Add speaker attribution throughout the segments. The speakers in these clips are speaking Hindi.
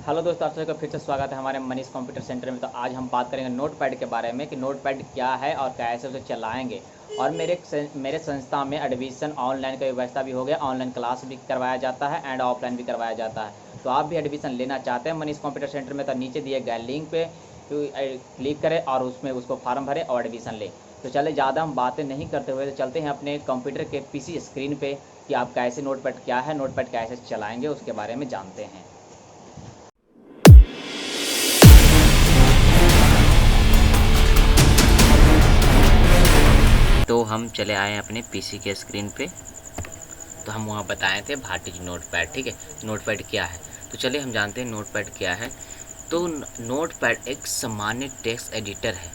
Speaker 1: हेलो दोस्तों, आप सभी का फिर से स्वागत है हमारे मनीष कंप्यूटर सेंटर में। तो आज हम बात करेंगे नोटपैड के बारे में कि नोटपैड क्या है और कैसे उसे चलाएंगे। और मेरे संस्था में एडमिशन ऑनलाइन का व्यवस्था भी हो गया। ऑनलाइन क्लास भी करवाया जाता है एंड ऑफलाइन भी करवाया जाता है। तो आप भी एडमिशन लेना चाहते हैं मनीष कंप्यूटर सेंटर में, तो नीचे दिए गए लिंक पे क्लिक करें और उसमें उसको फॉर्म भरें और एडमिशन लें। तो चले ज़्यादा हम बातें नहीं करते हुए तो चलते हैं अपने कंप्यूटर के पीसी स्क्रीन पे कि आप कैसे नोटपैड क्या है, नोटपैड कैसे चलाएंगे, उसके बारे में जानते हैं। तो हम चले आए अपने पीसी के स्क्रीन पे। तो हम वहाँ बताए थे भाटी नोटपैड, ठीक है। नोटपैड क्या है, तो चलिए हम जानते हैं नोटपैड क्या है। तो नोटपैड एक सामान्य टेक्स्ट एडिटर है,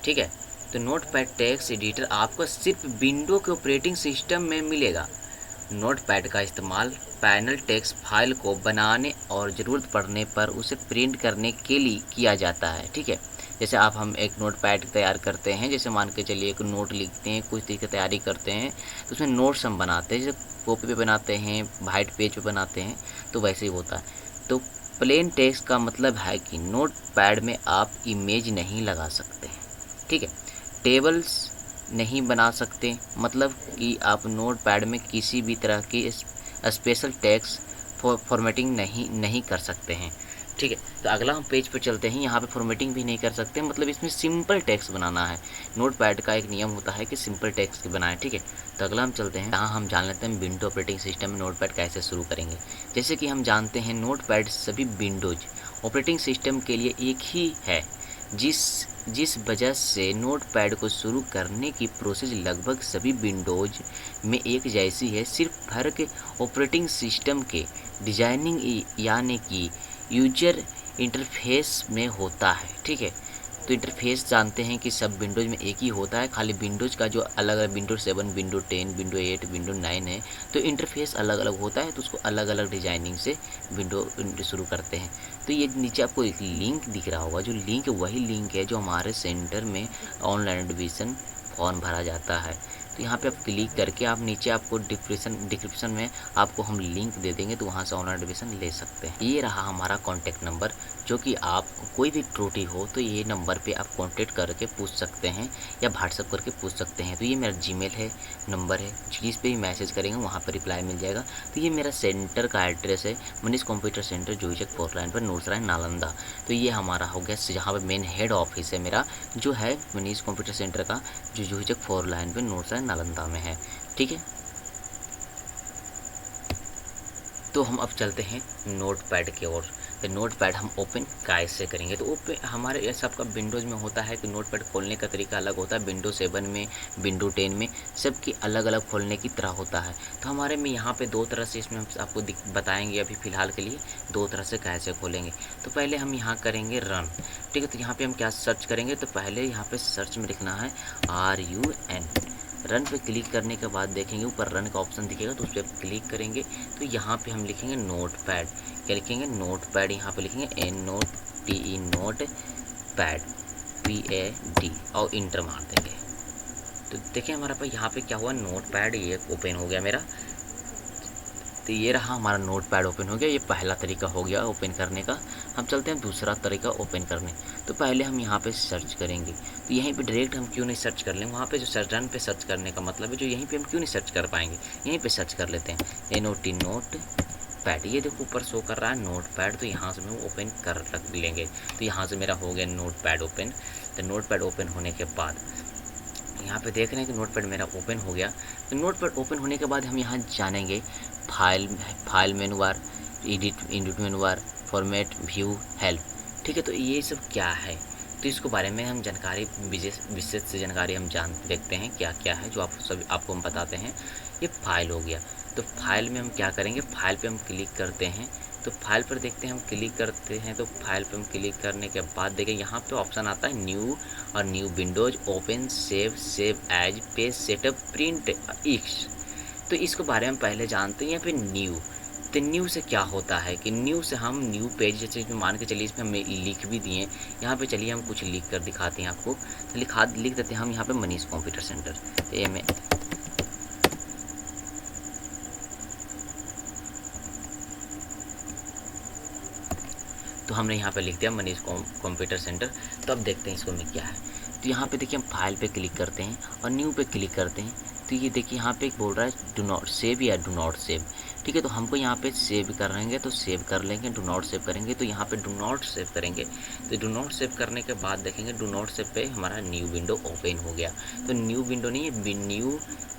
Speaker 1: ठीक है। तो नोटपैड टेक्स्ट एडिटर आपको सिर्फ विंडो के ऑपरेटिंग सिस्टम में मिलेगा। नोटपैड का इस्तेमाल पैनल टेक्स्ट फाइल को बनाने और ज़रूरत पड़ने पर उसे प्रिंट करने के लिए किया जाता है, ठीक है। जैसे हम एक नोटपैड तैयार करते हैं, जैसे मान के चलिए एक नोट लिखते हैं, कुछ चीज़ की तैयारी करते हैं, तो उसमें नोट्स हम बनाते हैं, जैसे कॉपी पे बनाते हैं, वाइट पेज पे बनाते हैं, तो वैसे ही होता है। तो प्लेन टेक्स्ट का मतलब है कि नोटपैड में आप इमेज नहीं लगा सकते, ठीक है। टेबल्स नहीं बना सकते, मतलब कि आप नोटपैड में किसी भी तरह की स्पेशल टेक्स्ट फॉर्मेटिंग नहीं कर सकते हैं, ठीक है। तो अगला हम पेज पर चलते हैं। यहाँ पे फॉर्मेटिंग भी नहीं कर सकते, मतलब इसमें सिंपल टेक्स्ट बनाना है। नोटपैड का एक नियम होता है कि सिंपल टेक्स्ट बनाएं, ठीक है। तो अगला हम चलते हैं, यहाँ हम जान लेते हैं विंडो ऑपरेटिंग सिस्टम में नोटपैड कैसे शुरू करेंगे। जैसे कि हम जानते हैं नोटपैड सभी विंडोज ऑपरेटिंग सिस्टम के लिए एक ही है, जिस वजह से नोटपैड को शुरू करने की प्रोसेस लगभग सभी विंडोज में एक जैसी है। सिर्फ फर्क ऑपरेटिंग सिस्टम के डिजाइनिंग यानी कि यूजर इंटरफेस में होता है, ठीक है। तो इंटरफेस जानते हैं कि सब विंडोज़ में एक ही होता है, खाली विंडोज़ का जो अलग अलग विंडो 7, विंडो 10, विंडो 8, विंडो 9 है, तो इंटरफेस अलग अलग होता है, तो उसको अलग अलग डिजाइनिंग से विंडो शुरू करते हैं। तो ये नीचे आपको एक लिंक दिख रहा होगा, जो लिंक वही लिंक है जो हमारे सेंटर में ऑनलाइन एडमिशन फॉर्म भरा जाता है। तो यहाँ पे आप क्लिक करके आप नीचे आपको डिस्क्रिप्शन में आपको हम लिंक दे देंगे, तो वहाँ से ऑनलाइन एडमिशन ले सकते हैं। ये रहा हमारा कॉन्टैक्ट नंबर, जो कि आपको कोई भी त्रुटि हो तो ये नंबर पे आप कॉन्टैक्ट करके पूछ सकते हैं या व्हाट्सअप करके पूछ सकते हैं। तो ये मेरा जीमेल है, नंबर है, जिस पे भी मैसेज करेंगे वहाँ पर रिप्लाई मिल जाएगा। तो ये मेरा सेंटर का एड्रेस है, मनीष कंप्यूटर सेंटर, जोईचक 4 लाइन पर, नूरसराय, नालंदा। तो ये हमारा हो गया जहाँ पर मेन हेड ऑफिस है मेरा, जो है मनीष कंप्यूटर सेंटर का, जो जोईचक 4 लाइन पर, नूरसराय, नालंदा में है, ठीक है। तो हम अब चलते हैं नोटपैड की ओर। तो नोटपैड हम ओपन कैसे करेंगे, तो ओपन हमारे ये सबका विंडोज़ में होता है कि नोटपैड खोलने का तरीका अलग होता है। विंडो 7 में, विंडो 10 में, सबकी अलग अलग खोलने की तरह होता है। तो हमारे में यहाँ पे दो तरह से इसमें हम आपको बताएंगे अभी फ़िलहाल के लिए, दो तरह से कैसे खोलेंगे। तो पहले हम यहाँ करेंगे रन, ठीक है। तो यहाँ पर हम क्या सर्च करेंगे, तो पहले यहाँ पर सर्च में लिखना है RUN। रन पे क्लिक करने के बाद देखेंगे ऊपर रन का ऑप्शन दिखेगा, तो उस पर क्लिक करेंगे। तो यहाँ पे हम लिखेंगे नोटपैड, क्या लिखेंगे, नोटपैड। यहाँ पे लिखेंगे NOTE, नोट पैड, PAD, और इंटर मार देंगे। तो देखिए हमारा पास यहाँ पे क्या हुआ, नोटपैड ये ओपन हो गया मेरा। तो ये रहा हमारा नोटपैड ओपन हो गया। ये पहला तरीका हो गया ओपन करने का। हम चलते हैं दूसरा तरीका ओपन करने। तो पहले हम यहाँ पे सर्च करेंगे, तो यहीं पे डायरेक्ट हम क्यों नहीं सर्च कर लें, वहाँ पे जो सर्च रन पे सर्च करने का मतलब है, जो यहीं पे हम क्यों नहीं सर्च कर पाएंगे, यहीं पे सर्च कर लेते हैं NOT, नोट पैड। ये देखो ऊपर शो कर रहा है नोटपैड, तो यहाँ से हम ओपन कर रख लेंगे। तो यहाँ से मेरा हो गया नोटपैड ओपन। तो नोटपैड ओपन होने के बाद यहाँ पे देख रहे हैं कि नोटपैड मेरा ओपन हो गया। तो नोटपैड ओपन होने के बाद हम यहाँ जानेंगे फाइल मेनू बार, एडिट मेनू बार, फॉर्मेट, व्यू, हेल्प, ठीक है। तो ये सब क्या है, तो इसको बारे में हम जानकारी विशेष से जानकारी हम देखते हैं क्या क्या है, जो आपको हम बताते हैं। ये फाइल हो गया। तो फाइल में हम क्या करेंगे, फाइल पे हम क्लिक करते हैं। तो फाइल पर देखते हैं, हम क्लिक करते हैं, तो फाइल पे हम क्लिक करने के बाद देखें यहाँ पे ऑप्शन आता है न्यू, और new windows, open, save as, page setup, print exit. तो इसको बारे में पहले जानते हैं। या फिर न्यू, तो न्यू से क्या होता है कि न्यू से हम न्यू पेज, जैसे इसमें मान के चलिए इसमें हम लिख भी दिए, यहाँ पे चलिए हम कुछ लिख कर दिखाते हैं आपको। तो लिख देते हैं हम यहाँ पे मनीष कंप्यूटर सेंटर, तो तो हमने यहाँ पे लिख दिया मनीष कंप्यूटर सेंटर। तो अब देखते हैं इसको में क्या है। तो यहाँ पे देखिए हम फाइल पे क्लिक करते हैं और न्यू पे क्लिक करते हैं। तो ये देखिए यहाँ पे एक बोल रहा है डू नॉट सेव या डू नॉट सेव। ठीक है, तो हमको यहाँ पे सेव करेंगे तो सेव कर लेंगे, डू नॉट सेव करेंगे तो यहाँ पे डू नॉट सेव करेंगे। तो डू नॉट सेव करने के बाद देखेंगे डू नॉट सेव पे हमारा न्यू विंडो ओपन हो गया। तो न्यू विंडो नहीं है,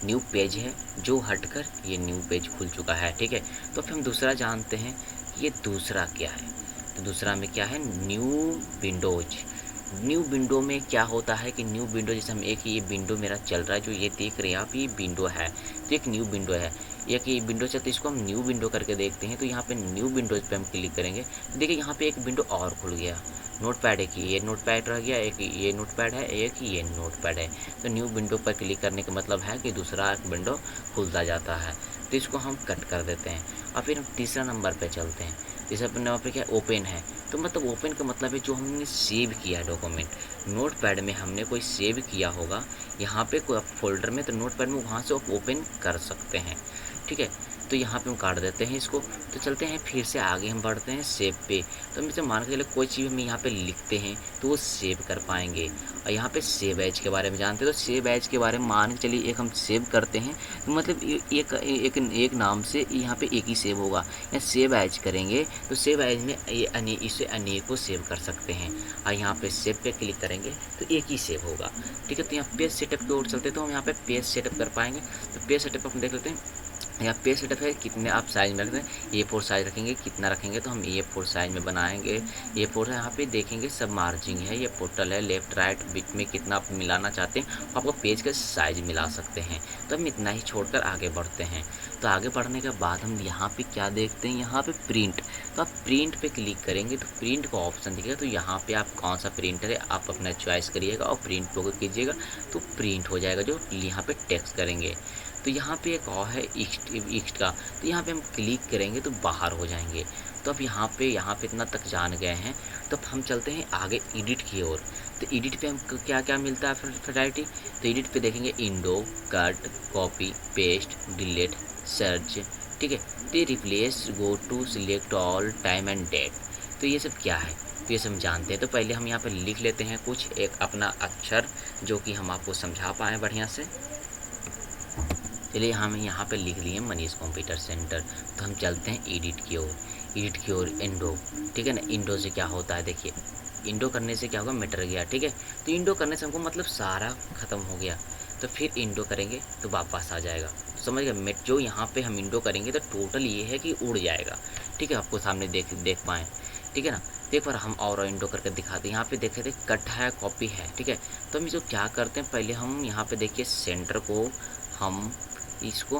Speaker 1: न्यू पेज है, जो हटकर ये न्यू पेज खुल चुका है। ठीक है, तो फिर हम दूसरा जानते हैं ये दूसरा क्या है। तो दूसरा में क्या है, न्यू विंडोज। न्यू विंडो में क्या होता है कि न्यू विंडो जैसे हम एक ये विंडो मेरा चल रहा है जो ये देख रहे हैं आप, ये विंडो है तो एक न्यू विंडो है, एक ये विंडो चलती है, इसको हम न्यू विंडो करके देखते हैं। तो यहाँ पे न्यू विंडोज पे हम क्लिक करेंगे, देखिए यहाँ पे एक विंडो और खुल गया। नोटपैड एक ये नोटपैड रह गया, एक ये नोटपैड है, एक ये नोटपैड है। तो न्यू विंडो पर क्लिक करने का मतलब है कि दूसरा विंडो खुलता जाता है। तो इसको हम कट कर देते हैं और फिर हम तीसरा नंबर पे चलते हैं। तीसरा नंबर पे क्या ओपन है, तो मतलब ओपन का मतलब है जो हमने सेव किया डॉक्यूमेंट नोटपैड में, हमने कोई सेव किया होगा यहाँ पे कोई फोल्डर में, तो नोटपैड में वहाँ से आप ओपन कर सकते हैं। ठीक है, तो यहाँ पे हम काट देते हैं इसको। तो चलते हैं फिर से आगे हम बढ़ते हैं सेव पे। तो हम जैसे मान के चले कोई चीज़ हम यहाँ पे लिखते हैं तो वो सेव कर पाएंगे। और यहाँ पे सेव एज के बारे में जानते हैं, तो सेव एज के बारे में मान के चलिए एक हम सेव करते हैं तो मतलब एक नाम से यहाँ पे एक ही सेव होगा। या सेव एज करेंगे तो सेव एज में ये इसे अनेकों सेव कर सकते हैं। और यहाँ पे सेव पे क्लिक करेंगे तो एक ही सेव होगा। ठीक है, तो यहाँ पेज सेटअप की ओर चलते तो हम यहाँ पे पेज सेटअप कर पाएंगे। तो पेज सेटअप हम देख लेते हैं। यहाँ पेज सेटअप है, कितने आप साइज में रखते हैं, A4 साइज रखेंगे, कितना रखेंगे तो हम A4 साइज में बनाएंगे। A4 है, यहाँ पे देखेंगे सब मार्जिंग है, ये पोर्टल है, लेफ्ट राइट बीच में कितना आप मिलाना चाहते हैं आपको पेज का साइज मिला सकते हैं। तो हम इतना ही छोड़कर आगे बढ़ते हैं। तो आगे बढ़ने के बाद हम यहाँ पे क्या देखते हैं, यहाँ पे प्रिंट। तो आप प्रिंट पे क्लिक करेंगे तो प्रिंट का ऑप्शन दिखेगा। तो यहाँ पे आप कौन सा प्रिंटर है आप अपना चॉइस करिएगा और प्रिंट पे कीजिएगा तो प्रिंट हो जाएगा जो यहाँ पे टेक्स्ट करेंगे। तो यहाँ पे एक और है ईस्ट का, तो यहाँ पे हम क्लिक करेंगे तो बाहर हो जाएंगे। तो अब यहाँ पे इतना तक जान गए हैं। तो अब हम चलते हैं आगे एडिट की ओर। तो एडिट पे हम क्या क्या मिलता है वैरायटी। तो एडिट पे देखेंगे undo, cut, copy, paste, delete, search. ठीक है, तो replace, go to, select all, time and date. तो ये सब क्या है तो ये सब जानते हैं। तो पहले हम यहाँ पे लिख लेते हैं कुछ एक अपना अक्षर जो कि हम आपको समझा पाएँ बढ़िया से। चलिए हम यहाँ पे लिख लिए मनीष कंप्यूटर सेंटर। तो हम चलते हैं एडिट की ओर, इंडो। ठीक है ना, इंडो से क्या होता है देखिए, इंडो करने से क्या होगा, मिट गया। ठीक है, तो इंडो करने से हमको मतलब सारा ख़त्म हो गया। तो फिर इंडो करेंगे तो वापस आ जाएगा। तो समझ गए, मिट जो यहाँ पे हम इंडो करेंगे तो टोटल ये है कि उड़ जाएगा। ठीक है, आपको सामने देख पाएँ। ठीक है ना, तो एक बार हम और इंडो करके दिखाते हैं। यहाँ पे देखे थे कट है, कॉपी है। ठीक है, तो हम इसको क्या करते हैं, पहले हम यहाँ पे देखिए सेंटर को हम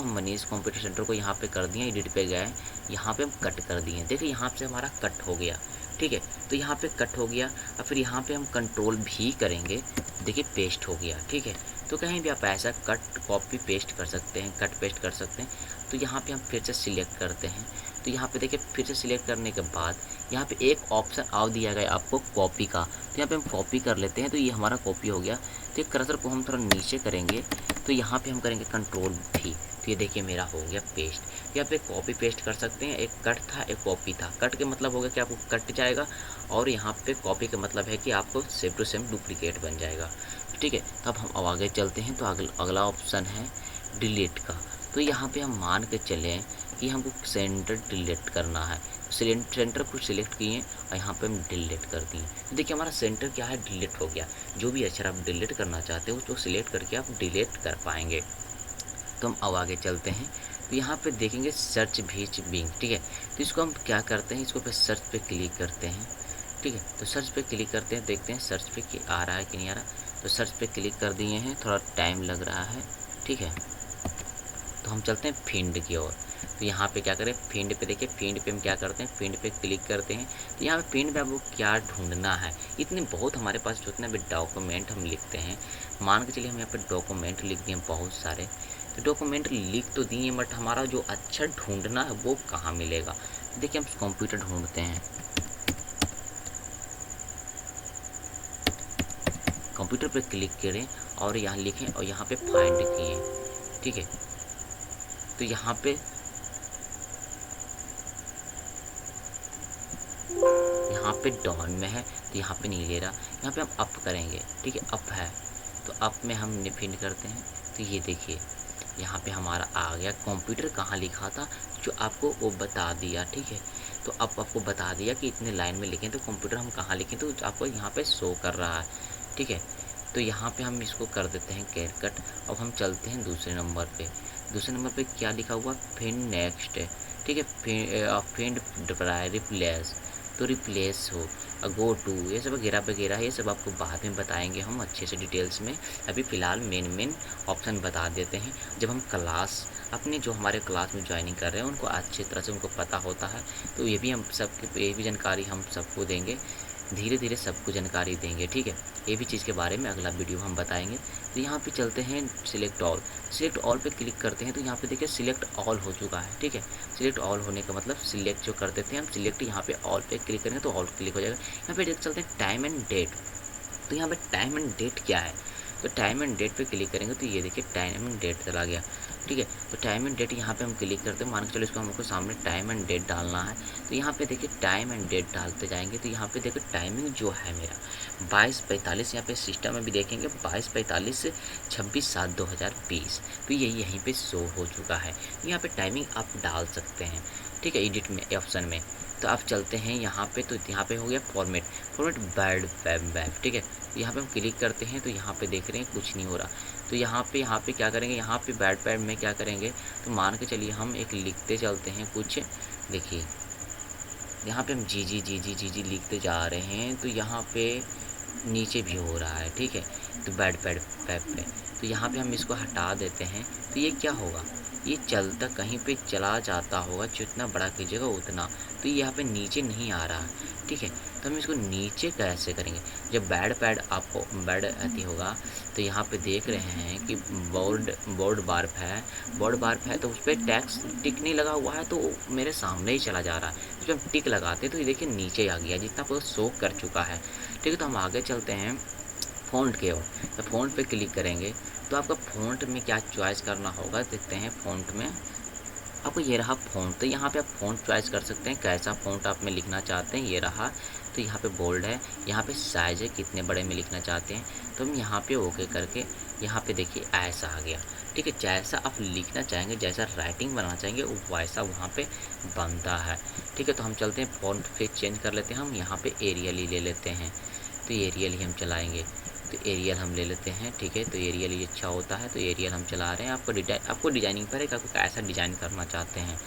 Speaker 1: मनीष कंप्यूटर सेंटर को यहाँ पे कर दिए, एडिट पे गए, यहाँ पे हम कट कर दिए। देखिए यहाँ से हमारा कट हो गया। ठीक है, तो यहाँ पे कट हो गया और फिर यहाँ पे हम कंट्रोल भी करेंगे, देखिए पेस्ट हो गया। ठीक है, तो कहीं भी आप ऐसा कट कॉपी पेस्ट कर सकते हैं, कट पेस्ट कर सकते हैं। तो यहाँ पे हम फिर से सिलेक्ट करते हैं। तो यहाँ पे देखिए फिर से सिलेक्ट करने के बाद यहाँ पे एक ऑप्शन और दिया गया आपको कॉपी का। तो यहाँ पे हम कॉपी कर लेते हैं, तो ये हमारा कॉपी हो गया। तो कर्सर को हम थोड़ा नीचे करेंगे तो यहाँ पे हम करेंगे कंट्रोल भी। तो ये देखिए मेरा हो गया पेस्ट। यहाँ पे कॉपी पेस्ट कर सकते हैं, एक कट था एक कॉपी था। कट के मतलब हो गया कि आपको कट जाएगा और यहाँ पे कॉपी का मतलब है कि आपको सेम टू सेम डुप्लीकेट बन जाएगा। ठीक है, तब हम आगे चलते हैं। तो अगला ऑप्शन है डिलीट का। तो यहाँ पे हम मान के चलें कि हमको सेंटर डिलीट करना है। सेंटर को सिलेक्ट किए और यहाँ पे हम डिलीट कर दिए। तो देखिए हमारा सेंटर क्या है, डिलीट हो गया। जो भी अक्षर आप डिलीट करना चाहते हो उसको सिलेक्ट करके आप डिलीट कर पाएंगे। तो हम अब आगे चलते हैं। तो यहाँ पे देखेंगे सर्च भीच बिंग। ठीक है, तो इसको हम क्या करते हैं, इसको पे सर्च पे क्लिक करते हैं। ठीक है, तो सर्च पे क्लिक करते हैं, देखते हैं सर्च पे कि आ रहा है कि नहीं आ रहा। तो सर्च पे क्लिक कर दिए हैं, थोड़ा टाइम लग रहा है। ठीक है, तो हम चलते हैं फील्ड की ओर। तो यहाँ पे क्या करें, फील्ड पे देखिए, फील्ड पे हम क्या करते हैं, फील्ड पे क्लिक करते हैं। तो यहाँ पे फील्ड पे आपको क्या ढूंढना है, इतने बहुत हमारे पास जितने भी डॉक्यूमेंट हम लिखते हैं, मान के चलिए हम यहाँ पे डॉक्यूमेंट लिख दिए बहुत सारे। तो डॉक्यूमेंट लिख तो दिए बट हमारा जो अक्षर ढूंढना है वो कहाँ मिलेगा। देखिए हम कंप्यूटर ढूंढते हैं, कंप्यूटर पे क्लिक करें और यहाँ लिखें और यहाँ पे फाइंड किए। ठीक है, तो यहाँ यहाँ पे डाउन में है तो यहाँ पे नहीं ले रहा, यहाँ पे हम अप करेंगे, ठीक है, अप है तो अप में हम फिंड करते हैं तो ये देखिए यहाँ पे हमारा आ गया। कंप्यूटर कहाँ लिखा था जो आपको वो बता दिया, ठीक है, तो अब आपको बता दिया कि इतने लाइन में लिखें तो कंप्यूटर हम कहाँ लिखें तो आपको यहाँ पे शो कर रहा है, ठीक है। तो यहाँ पे हम इसको कर देते हैं कैर कट। अब हम चलते हैं दूसरे नंबर पे। दूसरे नंबर पे क्या लिखा हुआ, फिंड नेक्स्ट, ठीक है, फिंड रिप्लेस, तो रिप्लेस हो, गो टू, ये सब वगैरह वगैरह, ये सब आपको बाद में बताएंगे हम अच्छे से डिटेल्स में। अभी फ़िलहाल मेन ऑप्शन बता देते हैं। जब हम क्लास अपने जो हमारे क्लास में ज्वाइनिंग कर रहे हैं उनको अच्छी तरह से उनको पता होता है, तो ये भी हम सबके, ये भी जानकारी हम सबको देंगे, धीरे धीरे सबको जानकारी देंगे, ठीक है। ये भी चीज़ के बारे में अगला वीडियो हम बताएंगे। तो यहाँ पे चलते हैं सिलेक्ट ऑल। सिलेक्ट ऑल पे क्लिक करते हैं तो यहाँ पे देखिए सिलेक्ट ऑल हो चुका है, ठीक है। सिलेक्ट ऑल होने का मतलब सिलेक्ट जो कर देते हैं हम, सिलेक्ट यहाँ पे ऑल पे क्लिक करेंगे तो ऑल क्लिक हो जाएगा। यहाँ पे देख चलते हैं टाइम एंड डेट। तो यहाँ पे टाइम एंड डेट क्या है, तो टाइम एंड डेट पे क्लिक करेंगे तो ये देखिए टाइम एंड डेट चला गया, ठीक है। तो टाइम एंड डेट यहाँ पे हम क्लिक करते हैं, मान के चलो इसको हमको सामने टाइम एंड डेट डालना है तो यहाँ पे देखिए टाइम एंड डेट डालते जाएंगे तो यहाँ पे देखिए टाइमिंग जो है मेरा 22:45, यहाँ पे सिस्टम में भी देखेंगे 22:45 से 26/7/2020, तो ये यहीं पे शो हो चुका है। यहाँ पे टाइमिंग आप डाल सकते हैं, ठीक है, एडिट में ऑप्शन में। तो आप चलते हैं यहाँ पे, तो यहाँ पे हो गया फॉर्मेट बैड वेब, ठीक है। यहाँ पे हम क्लिक करते हैं तो यहाँ पे देख रहे हैं कुछ नहीं हो रहा। तो यहाँ पे क्या करेंगे, यहाँ पे बैड पैड में क्या करेंगे, तो मान के चलिए हम एक लिखते चलते हैं कुछ, देखिए यहाँ पे हम जी लिखते जा रहे हैं तो यहाँ पे नीचे भी हो रहा है, ठीक है। तो बैड पैड पे तो यहाँ पे हम इसको हटा देते हैं तो ये क्या होगा, ये चलता कहीं पे चला जाता होगा, जितना बड़ा कीजिएगा उतना, तो ये यहाँ पे नीचे नहीं आ रहा है, ठीक है। तो हम इसको नीचे कैसे करेंगे, जब बैड पैड आपको बैड अति होगा तो यहाँ पे देख रहे हैं कि बोर्ड बार है तो उस पर टैक्स टिक नहीं लगा हुआ है तो मेरे सामने ही चला जा रहा है। जब हम टिक लगाते हैं तो ये देखिए नीचे आ गया जितना आपको शो कर चुका है, ठीक है। तो हम आगे चलते हैं फ़ॉन्ट के ओर। तो फ़ॉन्ट पे क्लिक करेंगे तो आपका फ़ॉन्ट में क्या चॉइस करना होगा, देखते हैं फ़ॉन्ट में आपको ये रहा फ़ॉन्ट। तो यहाँ पे आप फ़ॉन्ट चॉइस कर सकते हैं, कैसा फ़ॉन्ट आप में लिखना चाहते हैं, ये रहा। तो यहाँ पे बोल्ड है, यहाँ पे साइज़ है, कितने बड़े में लिखना चाहते हैं, तो हम यहाँ पे ओके करके यहाँ पे देखिए ऐसा आ गया, ठीक है। जैसा आप लिखना चाहेंगे, जैसा राइटिंग बनाना चाहेंगे वैसा वहाँ पे बनता है, ठीक है। तो हम चलते हैं फ़ॉन्ट फिर चेंज कर लेते हैं, हम यहाँ पे एरियल ही ले लेते हैं, तो एरियल ही हम चलाएँगे। तो एरियल हम ले लेते हैं, ठीक है। तो एरियल ही अच्छा होता है, तो एरियल हम चला रहे हैं। आपको डिजाइनिंग पर है कि आपको कैसा डिज़ाइन करना चाहते हैं,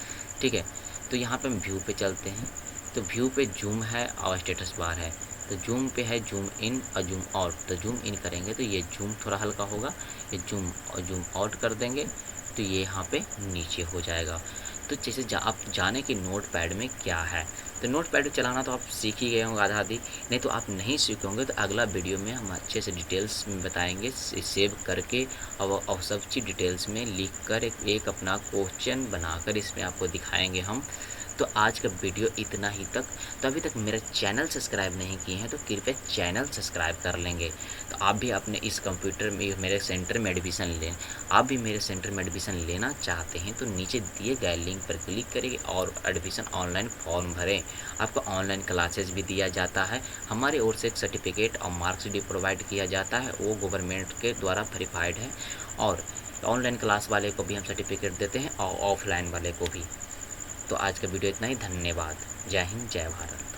Speaker 1: ठीक है। तो यहाँ पे हम व्यू पे चलते हैं, तो व्यू पे जूम है और स्टेटस बार है। तो जूम पे है जूम इन और जूम आउट। तो जूम इन करेंगे तो ये जूम थोड़ा हल्का होगा, ये जूम आउट कर देंगे तो ये यहाँ पे नीचे हो जाएगा। तो जैसे आप जाने कि नोट पैड में क्या है, तो नोट पैड चलाना तो आप सीख ही गए होंगे आधा आधी, नहीं तो आप नहीं सीखे होंगे तो अगला वीडियो में हम अच्छे से डिटेल्स में बताएंगे, सेव करके और सब चीज़ डिटेल्स में लिख कर एक अपना क्वेश्चन बनाकर इसमें आपको दिखाएंगे हम। तो आज का वीडियो इतना ही तक। तो अभी तक मेरा चैनल सब्सक्राइब नहीं किए हैं तो कृपया चैनल सब्सक्राइब कर लेंगे। तो आप भी अपने इस कंप्यूटर में मेरे सेंटर में एडमिशन लें, आप भी मेरे सेंटर में एडमिशन लेना चाहते हैं तो नीचे दिए गए लिंक पर क्लिक करें और एडमिशन ऑनलाइन फॉर्म भरें। आपको ऑनलाइन क्लासेस भी दिया जाता है, हमारे ओर से एक सर्टिफिकेट और मार्क्स प्रोवाइड किया जाता है, वो गवर्नमेंट के द्वारा वेरीफाइड है। और ऑनलाइन क्लास वाले को भी हम सर्टिफिकेट देते हैं और ऑफलाइन वाले को भी। तो आज का वीडियो इतना ही, धन्यवाद। जय हिंद, जय भारत।